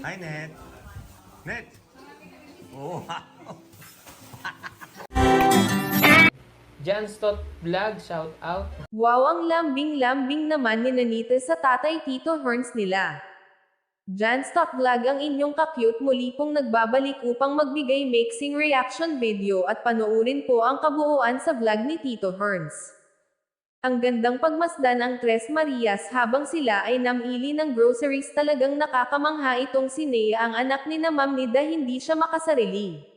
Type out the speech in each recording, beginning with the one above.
Hi, Net. Net. Oh, Janstot Vlog, shout out. Wow, ang lambing-lambing naman ni Nanita sa tatay Tito Herns nila. Janstock Vlog ang inyong ka-cute, muli pong nagbabalik upang magbigay mixing reaction video at panoorin po ang kabuuan sa vlog ni Tito Herns. Ang gandang pagmasdan ang Tres Marias habang sila ay namili ng groceries, talagang nakakamangha itong si Nea, ang anak ni na Ma'am Nida, hindi siya makasarili.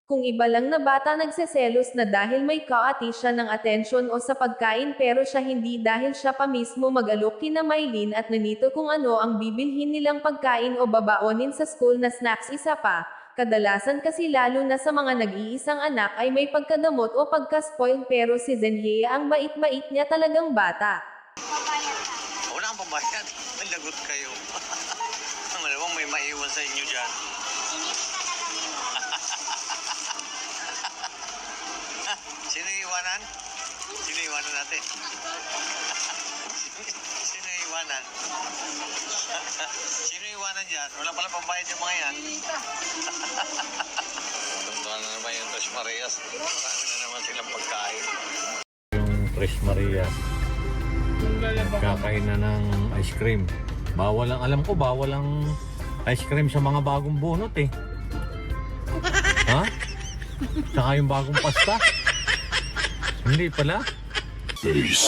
Kung iba lang na bata nagseselos na dahil may kaati siya ng atensyon o sa pagkain, pero siya hindi, dahil siya pa mismo mag-alok kina Mylene at Nanito kung ano ang bibilhin nilang pagkain o babaonin sa school na snacks. Isa pa, kadalasan kasi lalo na sa mga nag-iisang anak ay may pagkadamot o pagka-spoil, pero si Zenhea ang bait-bait niya, talagang bata. wala kang pambayad. May lagot kayo. Malamang may maiwan sa inyo dyan. Sino iwanan? Sino iwanan natin? Sino iwanan? Sino iwanan dyan? Wala pala pambayad yung mga yan. Tuntuan na naman yung Tres Marias. Marami na naman silang pagkain. Yung Tres Marias. Kakain na ng ice cream. Bawal ang, alam ko, bawal ang ice cream sa mga bagong bunot eh. Ha? Saka yung bagong pasta. Hindi pala. Peace.